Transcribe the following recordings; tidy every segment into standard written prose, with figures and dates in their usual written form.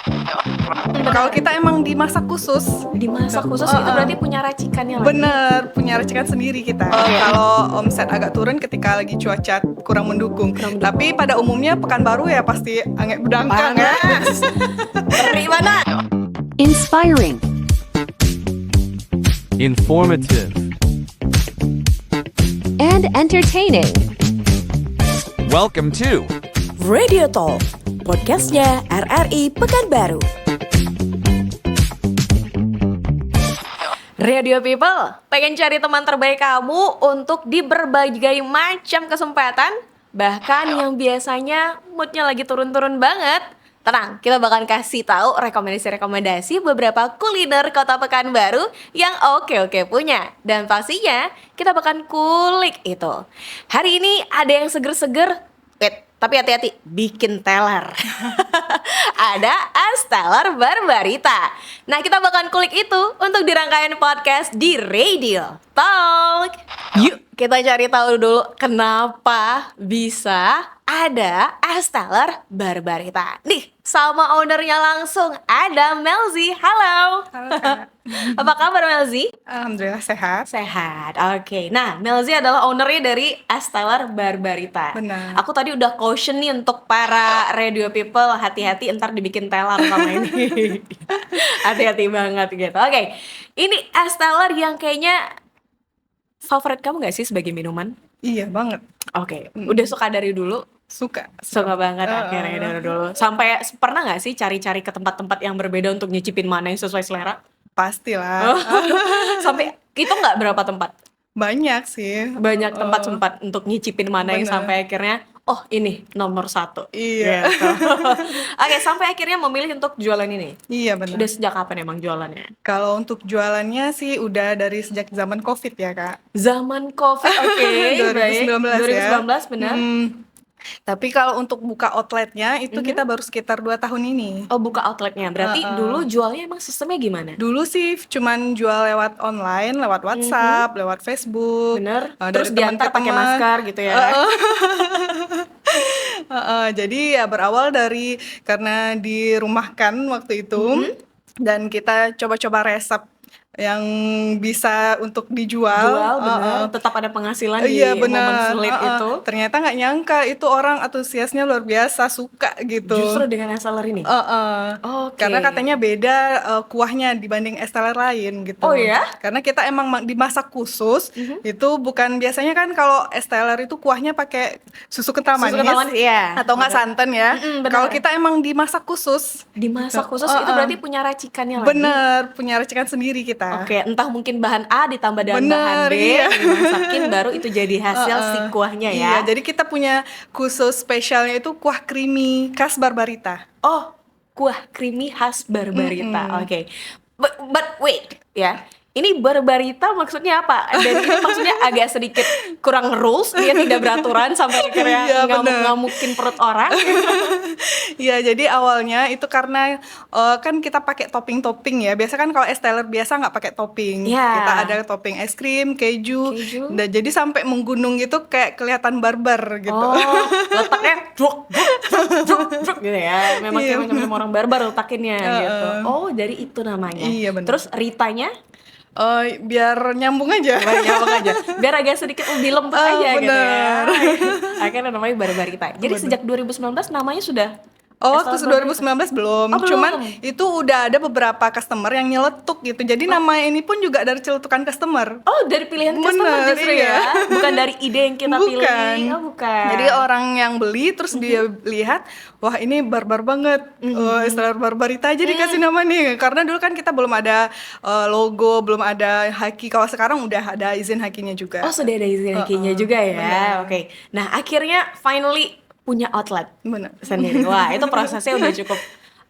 Kalau kita emang dimasak khusus. Dimasak khusus itu berarti punya racikannya lagi. Bener, punya racikan sendiri kita. Kalau omset agak turun ketika lagi cuaca kurang mendukung. Tapi pada umumnya Pekanbaru ya pasti angek bedangkang ya. Dari mana? Inspiring. Informative. And entertaining. Welcome to Radio Talk, podcastnya RRI Pekanbaru. Radio People, pengen cari teman terbaik kamu untuk di berbagai macam kesempatan, bahkan yang biasanya moodnya lagi turun-turun banget. Tenang, kita bakal kasih tahu rekomendasi-rekomendasi beberapa kuliner kota Pekanbaru yang oke-oke punya. Dan pastinya kita bakal kulik itu. Hari ini ada yang seger-seger, tapi hati-hati, bikin teler. Ada es teler Barbarita. Nah, kita bakal kulik itu untuk di rangkaian podcast di Radio Talk. Yuk, kita cari tahu dulu kenapa bisa ada es teler Barbarita. Nih, sama ownernya langsung ada Melzi. Halo. Halo, Kak. Apa kabar Melzi? Alhamdulillah sehat. Sehat, oke. Nah, Melzi adalah ownernya dari es teler Barbarita. Benar. Aku tadi udah caution nih untuk para radio people, hati-hati ntar dibikin teler sama ini. Hati-hati banget gitu. Oke, ini es teler yang kayaknya favorit kamu gak sih sebagai minuman? Iya banget. Oke, udah suka dari dulu? Suka. Suka banget akhirnya dari dulu. Sampai pernah gak sih cari-cari ke tempat-tempat yang berbeda untuk nyicipin mana yang sesuai selera? Pastilah. Sampai itu nggak berapa tempat? Banyak sih. Banyak tempat sempat untuk nyicipin mana yang Bener. sampai akhirnya oh ini nomor 1. Iya. Gitu. Oke, sampai akhirnya memilih untuk jualan ini. Iya benar. Udah sejak kapan emang jualannya? Kalau untuk jualannya sih udah dari sejak zaman Covid ya, Kak. Zaman Covid, oke, 2019 baik. ya. 2019 benar. Tapi kalau untuk buka outletnya itu kita baru sekitar 2 tahun ini. Oh, buka outletnya. Berarti dulu jualnya emang sistemnya gimana? Dulu sih cuman jual lewat online, lewat WhatsApp, lewat Facebook. Bener. dari Terus diantar pakai teman-teman. masker gitu ya. Jadi ya berawal dari karena dirumahkan waktu itu dan kita coba-coba resep yang bisa untuk dijual. Bener. Tetap ada penghasilan di Iya momen benar. sulit itu. Ternyata nggak nyangka itu orang antusiasnya luar biasa, suka gitu. Justru dengan es teler ini. Oke. Karena katanya beda kuahnya dibanding es teler lain gitu. Oh ya? Karena kita emang dimasak khusus. Itu bukan biasanya kan kalau es teler itu kuahnya pakai susu kental manis. Susu kental manis, iya. Atau nggak santan ya. benar. Kalau kita emang dimasak khusus. Dimasak khusus itu berarti punya racikannya lagi. Bener, punya racikan sendiri kita. Oke, entah mungkin bahan A ditambah dengan bahan Bener, B, iya. dimasakin baru itu jadi hasil si kuahnya ya. Iya, jadi kita punya khusus spesialnya itu kuah creamy khas Barbarita. Oh, kuah creamy khas Barbarita. Oke. But wait, ya. Ini Barbarita maksudnya apa? Dan ini maksudnya agak sedikit kurang rules, dia tidak beraturan sampai akhirnya Iya, bener. ngamuk-ngamukin perut orang. Iya, jadi awalnya itu karena kan kita pakai topping-topping ya. Biasa kan kalau es teler biasa nggak pakai topping. Iya. Kita ada topping es krim, keju. Dan jadi sampai menggunung gitu kayak kelihatan barbar gitu. Oh, letaknya druk gitu ya. Memang Iya. kayak macam orang barbar letakinnya gitu. Oh, dari itu namanya. Iya, bener. Terus Ritanya Biar nyambung aja. biar agak sedikit lebih lembut aja gitu ya. bener. Akhirnya namanya Barbarita. Jadi sejak 2019 namanya sudah Oh, es waktu teler 2019 belum. Oh, belum. Cuman itu udah ada beberapa customer yang nyeletuk gitu. Jadi nama ini pun juga dari celetukan customer. Oh, dari pilihan customer Bener, justru iya. ya. Bukan dari ide yang kita pilih. Oh, bukan. Jadi orang yang beli terus dia lihat, wah ini barbar banget. Es teler Barbarita aja dikasih nama nih. Karena dulu kan kita belum ada logo, belum ada haki. Kalau sekarang udah ada izin hakinya juga. Oh, sudah ada izin hakinya juga ya. Oke. Nah, akhirnya finally punya outlet Bener. sendiri. Wah, itu prosesnya udah cukup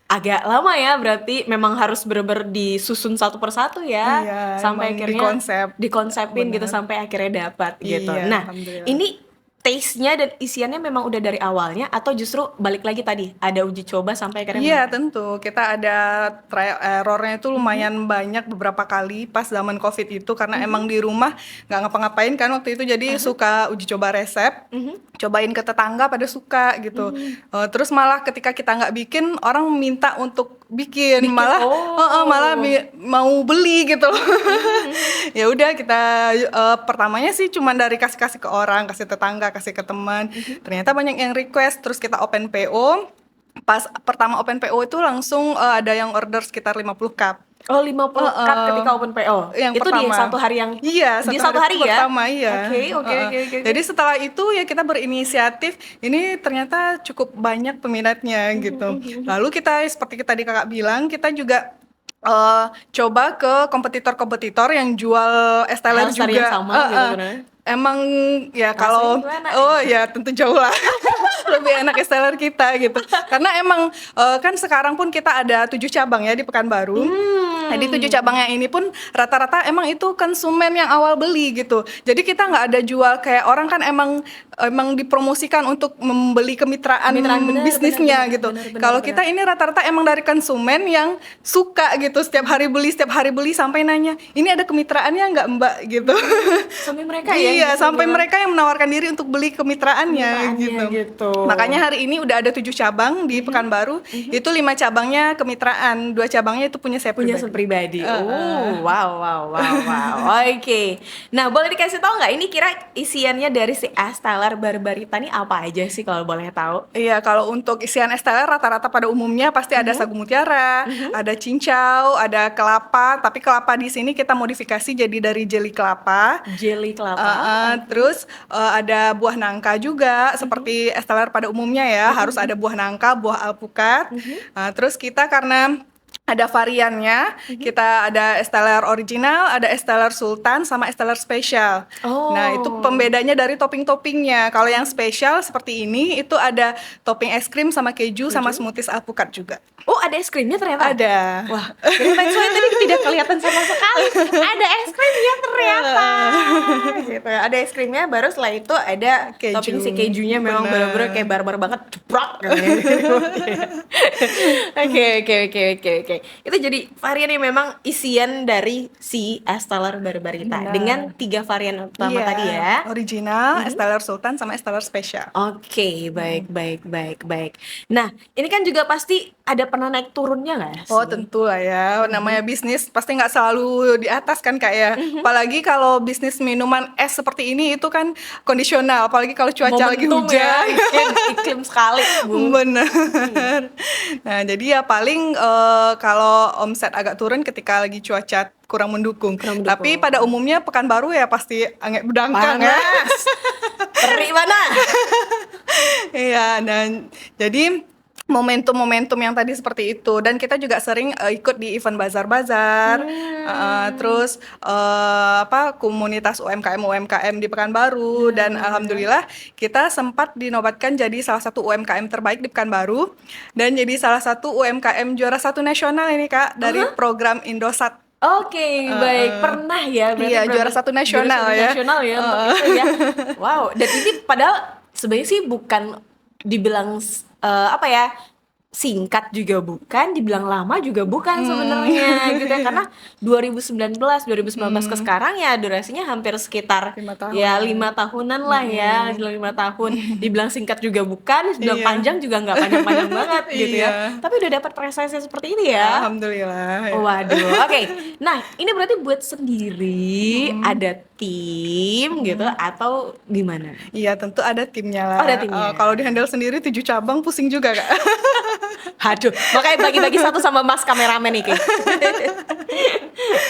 agak lama ya, berarti memang harus bener-bener disusun satu persatu ya. Iya, sampai emang akhirnya dikonsepin gitu sampai akhirnya dapat gitu. Iya, Nah, alhamdulillah. ini taste-nya dan isiannya memang udah dari awalnya atau justru balik lagi tadi ada uji coba sampai akhirnya Iya tentu, kita ada trial errornya itu lumayan banyak beberapa kali pas zaman Covid itu karena emang di rumah nggak ngapa-ngapain kan waktu itu, jadi suka uji coba resep, cobain ke tetangga pada suka gitu. Terus malah ketika kita nggak bikin, orang minta untuk bikin, Bikin, malah oh. malah mau beli gitu loh. Ya udah kita pertamanya sih cuman dari kasih ke orang, kasih tetangga, kasih ke teman. Ternyata banyak yang request, terus kita open PO. Pas pertama open PO itu langsung ada yang order sekitar 50 cup. Oh, 50 cup ketika open PO. Yang Itu pertama. di satu hari yang Iya, di satu hari ya. pertama, iya. Oke. Jadi setelah itu ya kita berinisiatif, ini ternyata cukup banyak peminatnya gitu. Lalu kita seperti tadi kakak bilang, kita juga coba ke kompetitor-kompetitor yang jual es teler Harus cari juga. yang sama gitu kan. Emang ya kalau gimana? ya tentu jauh lah lebih enak es teler kita gitu. Karena emang kan sekarang pun kita ada 7 cabang ya di Pekanbaru. Nah di 7 cabangnya ini pun rata-rata emang itu konsumen yang awal beli gitu. Jadi kita nggak ada jual kayak orang kan emang dipromosikan untuk membeli kemitraan bisnisnya gitu. Kalau kita ini rata-rata emang dari konsumen yang suka gitu, setiap hari beli sampai nanya, ini ada kemitraannya nggak mbak gitu. Sampai mereka ya. Iya, gitu, sampai bilang. mereka yang menawarkan diri untuk beli kemitraannya gitu. Makanya hari ini udah ada 7 cabang di Pekanbaru. Itu 5 cabangnya kemitraan, 2 cabangnya itu punya saya Punya pribadi. Wow. Oke. Nah, boleh dikasih tahu nggak ini kira isiannya dari si es teler Barbarita ini apa aja sih kalau boleh tahu? Iya, kalau untuk isian es teler rata-rata pada umumnya pasti ada sagu mutiara, ada cincau, ada kelapa. Tapi kelapa di sini kita modifikasi jadi dari jelly kelapa. Jelly kelapa. Terus ada buah nangka juga seperti es teler pada umumnya ya, harus ada buah nangka, buah alpukat. Terus kita karena ada variannya, kita ada es teler original, ada es teler sultan, sama es teler spesial. Nah itu pembedanya dari topping-toppingnya. Kalau yang spesial seperti ini, itu ada topping es krim sama keju, sama smoothies alpukat juga. Oh, ada es krimnya ternyata? Ada. Wah, saya tadi tidak kelihatan sama sekali. Ada es krimnya ternyata. Gitu. Ada es krimnya, baru setelah itu ada Keju. topping si kejunya memang Bener. bener-bener kayak barbar banget, jeprok gitu. Oke. Itu jadi varian yang memang isian dari si es teler Barbarita dengan 3 varian utama Iya, tadi ya. original, es teler sultan, sama es teler spesial. Oke, baik. Nah, ini kan juga pasti ada pernah naik turunnya nggak sih? Oh tentu lah ya, namanya bisnis pasti nggak selalu di atas kan Kak ya. Apalagi kalau bisnis minuman es seperti ini itu kan kondisional, apalagi kalau cuaca lagi Momentum hujan. ya, iklim sekali, Bu. Bener. Nah jadi ya paling kalau omset agak turun ketika lagi cuaca kurang mendukung. Tapi pada umumnya Pekanbaru ya pasti angin bedangkang ya. Panas. Terik mana? Iya, dan jadi momentum-momentum yang tadi seperti itu, dan kita juga sering ikut di event bazar-bazar, terus komunitas UMKM di Pekanbaru, dan alhamdulillah kita sempat dinobatkan jadi salah satu UMKM terbaik di Pekanbaru, dan jadi salah satu UMKM juara 1 nasional ini Kak dari program Indosat. Oke, baik. Pernah ya berarti Iya, juara 1 nasional juara 1 ya. nasional ya untuk itu ya. Wow, dan ini padahal sebenarnya sih bukan dibilang singkat juga bukan, dibilang lama juga bukan sebenarnya gitu ya, karena 2019 ke sekarang ya durasinya hampir sekitar 5 tahun. ya 5 tahunan lah ya, 5 tahun. Dibilang singkat juga bukan, dibilang Iya. panjang juga nggak panjang-panjang banget gitu ya. Iya. Tapi udah dapat prestasi seperti ini ya. Alhamdulillah. Ya. Waduh, oke. Nah, ini berarti buat sendiri, ada tim gitu atau gimana? Iya, tentu ada timnya lah. Oh, ada timnya. Kalau di-handle sendiri 7 cabang pusing juga, Kak. Aduh, makanya bagi-bagi satu sama Mas kameramen nih,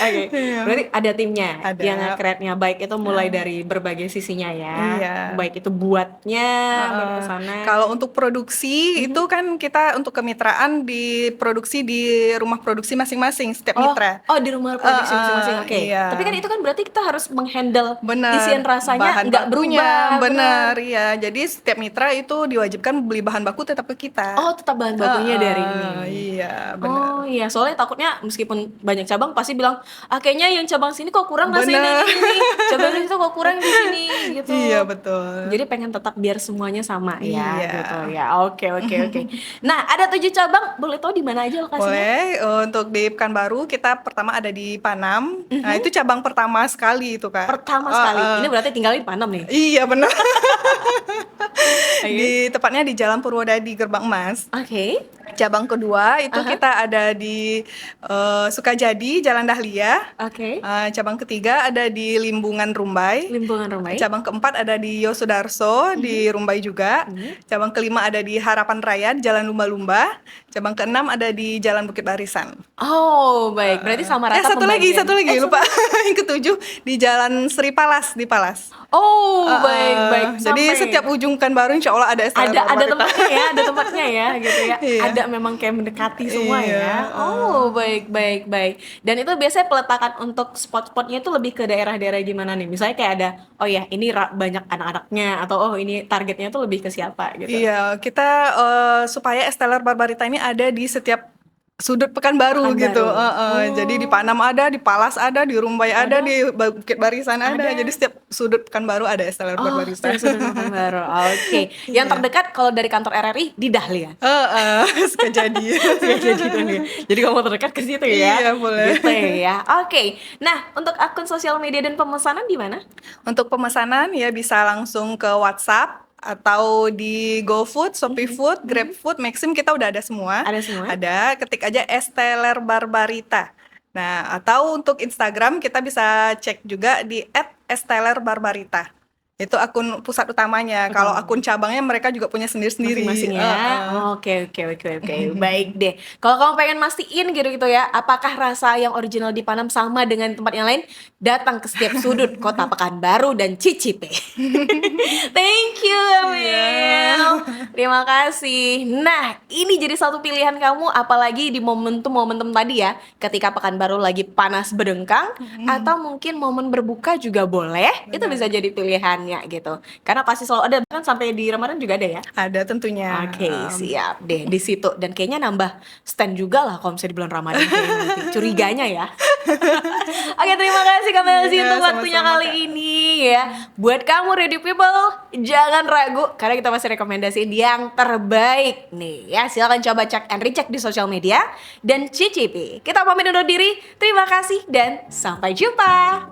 Oke. Iya. Berarti ada timnya Ada. yang nge-create-nya baik itu mulai dari berbagai sisinya ya. Iya. Baik itu buatnya, baru ke sana. Kalau untuk produksi itu kan kita untuk kemitraan diproduksi di rumah produksi masing-masing setiap mitra. Oh, di rumah produksi masing-masing. Oke. Iya. Tapi kan itu kan berarti kita harus menghandle Bener. isian rasanya Bahan nggak bakunya, berubah. bener ya. Jadi setiap mitra itu diwajibkan beli bahan baku tetap ke kita. Oh, tetap bahan bakunya dari ini. Iya, benar. Oh iya, soalnya takutnya meskipun banyak cabang pasti bilang, kayaknya yang cabang sini kok kurang nasi Bener. ini, cabang itu kok kurang di sini gitu. Iya, betul. Jadi pengen tetap biar semuanya sama ya, Iya. gitu ya. Oke. Nah, ada 7 cabang, boleh tahu di mana aja lokasinya? Boleh, untuk di Pekanbaru kita pertama ada di Panam. Nah, itu cabang pertama sekali itu, Kak. Pertama sekali. Ini berarti tinggal di Panam nih. Iya, benar. Di tepatnya di Jalan Purwodadi Gerbang Emas. Oke. Cabang kedua itu kita ada di Sukajadi Jalan Dahlia. Oke. Cabang ketiga ada di Limbungan Rumbai. Limbungan Rumbai. Cabang keempat ada di Yosudarso di Rumbai juga. Cabang kelima ada di Harapan Raya di Jalan Lumba-Lumba. Cabang keenam ada di Jalan Bukit Barisan. Oh, baik. Berarti sama rata satu lagi pembagian. lupa. Yang ketujuh di Jalan Sri Palas di Palas. Oh, baik. Jadi Sampai- setiap ujung Pekanbaru insya Allah ada STL ada Barbarita. tempatnya ya, ada tempatnya ya gitu ya. Iya. Ada memang kayak mendekati semua Iya, ya. Oh, baik. Dan itu biasanya peletakan untuk spot-spotnya itu lebih ke daerah-daerah gimana nih? Misalnya kayak ada, oh ya ini banyak anak-anaknya atau oh ini targetnya tuh lebih ke siapa gitu. Iya, kita supaya Esteller Barbarita ini ada di setiap sudut Pekanbaru gitu. Jadi di Panam ada, di Palas ada, di Rumbai ada, di Bukit Barisan ada. Jadi setiap sudut Pekanbaru ada Esteller Barbarita. Sudah baru. Oke. Yang terdekat kalau dari kantor RRI di Dahlia. Suka jadi. Jadi kamu terdekat ke situ ya. Iya, boleh. Gitu ya. Oke. Nah, untuk akun sosial media dan pemesanan di mana? Untuk pemesanan ya bisa langsung ke WhatsApp atau di GoFood, Shopee Food, GrabFood, Maxim kita udah ada semua. Ada semua? Ada, ketik aja Esteller Barbarita. Nah, atau untuk Instagram kita bisa cek juga di @estellerbarbarita. Itu akun pusat utamanya. Kalau akun cabangnya mereka juga punya sendiri-sendiri. Masing-masing ya. Oke. Baik deh. Kalau kamu pengen mastiin gitu ya, apakah rasa yang original di Panam sama dengan tempat yang lain? Datang ke setiap sudut kota Pekanbaru dan cicipi. Thank you, Amel. Terima kasih. Nah, ini jadi satu pilihan kamu, apalagi di momentum-momentum tadi ya, ketika Pekanbaru lagi panas berdengkang, atau mungkin momen berbuka juga boleh. Itu bisa jadi pilihannya gitu. Karena pasti selalu ada, kan sampai di Ramadan juga ada ya. Ada tentunya. Oke, siap deh di situ. Dan kayaknya nambah stand juga lah kalau misalnya di bulan Ramadan kayaknya nanti. Curiganya ya. Oke, terima kasih Kak Melzi Iya, untuk waktunya sama-sama, kali Kak. ini ya. Buat kamu Radio People, jangan ragu karena kita masih rekomendasiin yang terbaik nih ya. Silakan coba cek and recheck di sosial media dan cicipi. Kita pamit undur diri. Terima kasih dan sampai jumpa.